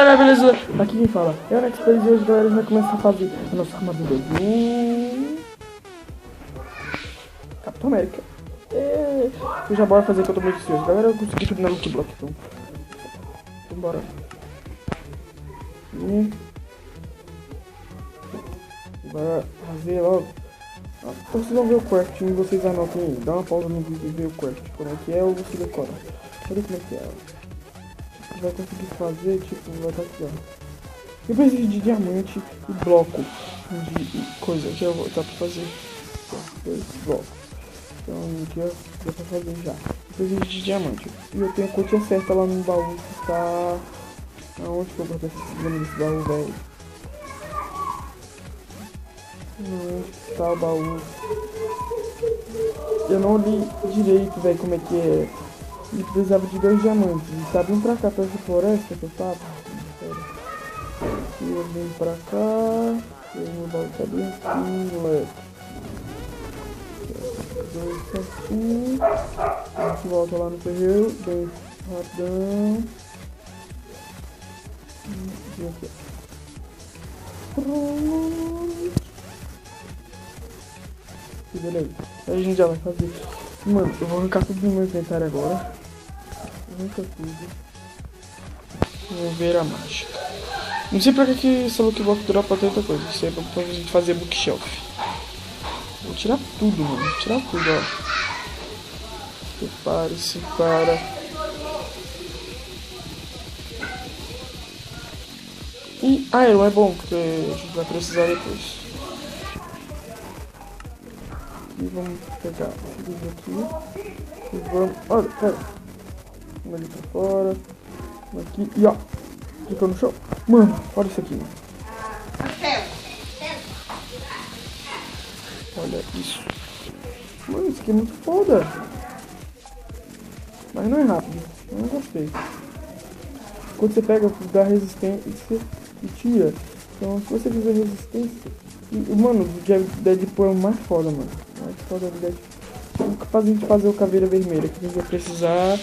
galera, beleza? Aqui quem fala é o Next Plays e hoje, galera, a gente vai começar a fazer a nossa armadura do Capitão América. Eu já bora fazer que eu tô muito ansioso. Galera, eu consegui tudo na Loot Block, então bora. E bora fazer logo. Então vocês vão ver o craft e vocês anotem aí. Dá uma pausa no vídeo e ver o craft. Como é que é ou você decora. Olha como é que é. Você vai conseguir fazer, tipo, vai estar aqui, ó. Eu preciso de diamante e bloco de coisa que eu vou dar pra fazer. 2 blocos. Então aqui, ó, dá pra fazer já. Eu preciso de diamante. E eu tenho a quantia certa lá no baú que tá... Aonde que eu guardei esse baú, velho? Onde tá o baú? Eu não li direito, velho, como é que é. E precisava de 2 diamantes. E tá vindo pra cá, pra essa floresta que eu tava. Aqui eu vim pra cá. E o meu baú tá bem aqui, moleque. 2 certinho. A gente volta lá no terreiro, bem rapidão. E aqui, ó. Pronto. Beleza. Aí a gente já vai fazer. Mano, eu vou arrancar tudo do meu inventário agora. Arranca tudo. Vou ver a mágica. Não sei pra que essa Lucky Block dropa tanta coisa. Isso é pra gente fazer bookshelf. Vou tirar tudo, mano. Vou tirar tudo, ó. Separa. E iron é bom, porque a gente vai precisar depois. E vamos pegar isso aqui. E vamos... Olha, pera. Vamos ali pra fora. Vamos aqui. E ó. Ficou no chão. Mano, olha isso aqui. Olha isso. Mano, isso aqui é muito foda. Mas não é rápido. Eu não gostei. Quando você pega, dá resistência e tira. Então, se você fizer resistência... Mano, o Deadpool é o mais foda, mano. O mais foda do Deadpool. Capaz de a gente fazer o caveira vermelha. Que a gente vai precisar...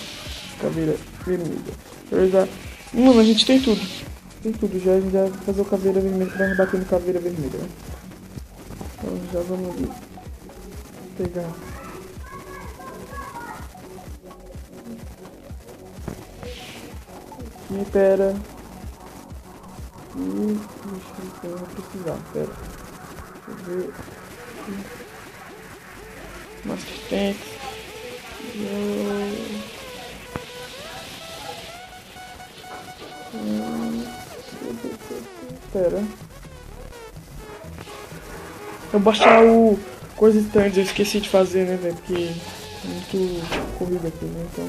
Caveira vermelha. Mano, a gente tem tudo. Tem tudo. Já a gente vai fazer o caveira vermelha. Vai rebater no caveira vermelha, né? Então já vamos ali. Pegar. E pera. E... Deixa eu precisar. Pera. Deixa eu ver. Master Tank. Pera. Eu baixar o coisa standard, eu esqueci de fazer, né, velho? Porque é muito corrida aqui, né? Então.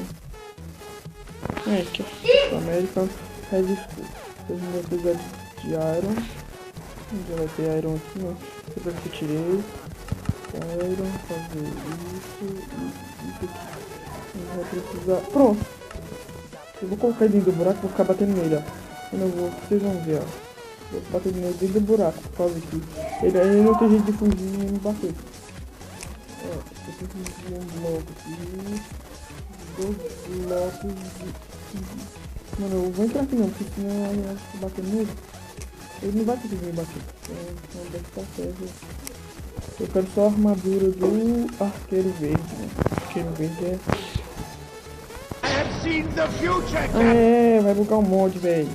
É, aqui ó. American Heavy School. A gente vai precisar de iron. Já vai ter iron aqui, ó. Depois que eu tirei. Iron, fazer isso aqui. A gente vai precisar. Pronto! Eu vou colocar ele dentro do buraco e vou ficar batendo nele, ó. Quando eu vou, vocês vão ver, ó. Vou bater nele dentro do buraco, por causa aqui. Ele aí não tem jeito de fugir e me bater. Ó, eu preciso de um bloco aqui. 2 blocos de... Mano, eu vou entrar aqui não, porque senão eu vou bater nele. Ele não vai conseguir me bater. Então deve estar certo. Eu quero só a armadura do arqueiro verde, né? Arqueiro verde é... vai bugar um mod, velho.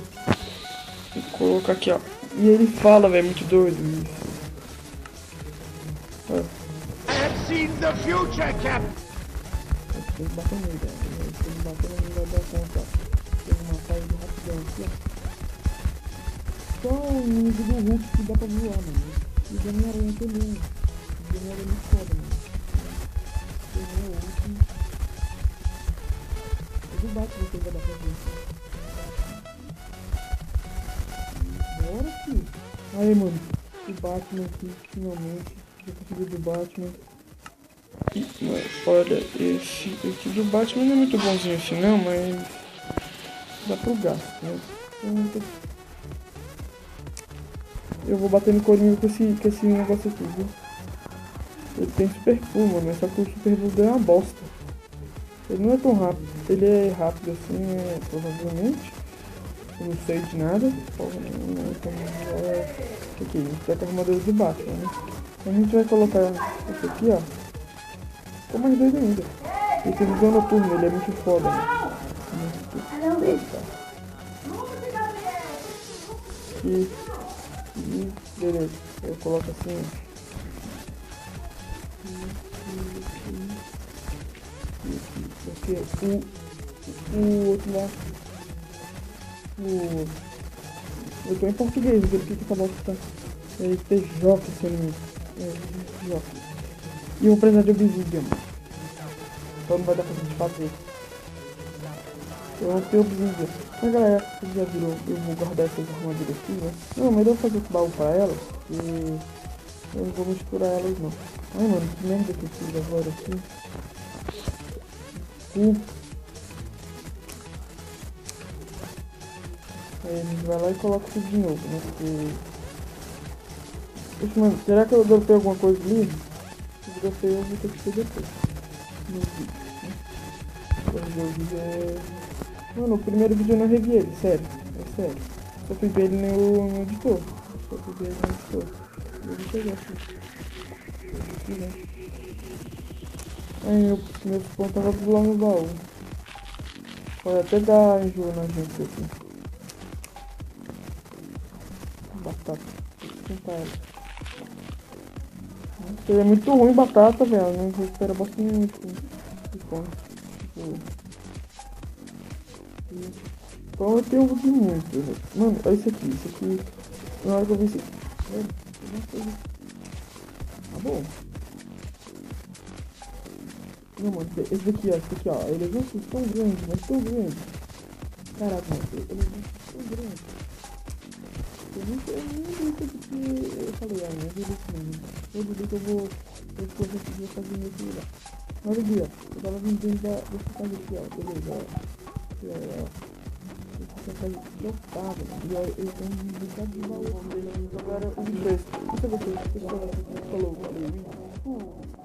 Vou colocar aqui, ó. E ele fala, velho, muito doido isso. Tem que bater nele, velho. Se ele bater, não vai dar conta, ó. Tem uma matar ele rapidão aqui, ó. Só o nível do Hulk que dá pra voar, mano. E o Homem-Aranha também. O Homem-Aranha é muito foda, mano. O Hulk... Eu do Batman que vai dar pra ver. Bora, filho. Aí, mano. O Batman aqui, finalmente. Já consegui do Batman. E, olha, esse aqui do Batman não é muito bonzinho assim, não, mas... Dá pro gasto, né? Então, eu vou bater no corinho com esse negócio aqui, viu? Ele tem super pull, mano, só que o super pull deu uma bosta. Ele não é tão rápido. Ele é rápido assim, provavelmente. Eu não sei de nada. Porra, não, então, isso aqui, isso é a armadura do Batman, né? A gente vai colocar esse aqui, ó. Ficou mais doido ainda. Esse visão noturno, ele é muito foda, né? Muito foda. E beleza, eu coloco assim, ó. Aqui, o outro lá. Eu tô em português, não sei porque que essa bosta tá. É TJ, se eu não me engano. É, TJ. E eu vou precisar de obsidian. Então não vai dar pra gente fazer. Eu vou ter obsidian. Mas galera, vocês já viram, eu vou guardar essas armaduras aqui, né? Não, mas eu vou fazer esse baú pra elas. E eu não vou misturar elas não. Ai mano, que merda que eu fiz agora aqui. Aí a gente vai lá e coloca tudo de novo, né? Porque... Poxa, mano, será que eu dropei alguma coisa ali? Se eu dropei, eu vou ter que ter depois. No vídeo, né? O vídeo é... Mano, o primeiro vídeo eu não revi ele, sério. É sério. Só fui ver ele no editor. Só fui ver ele no editor. Eu vou pegar aqui. Aqui, né? Aí, meus pontos estavam tudo lá no baú. Pode até dar enjoo na gente assim. Batata. Vou tentar ela. Seria muito ruim batata, velho. Não vou esperar bosta nenhuma de fome. Pão eu tenho de muito, velho. Mano, olha isso aqui. Isso aqui. Na hora que eu vi isso aqui. Velho, tá bom. Não, mano, esse daqui, ó. Esse aqui, ó. Ele é justo tão grande, mas tão grande. Caraca, mano. Ele é justo tão grande. Eu nem sei porque eu falei, ah, não é delícia mesmo. Eu digo que eu vou conseguir fazer nesse lugar. Olha aqui, ó. Eu tava vindo dessa casa aqui, ó. Beleza, ó. Essa casa lotada, mano. E ó, eu tenho um bocado de valor. Agora, o preço. Deixa eu ver se você falou. Valeu.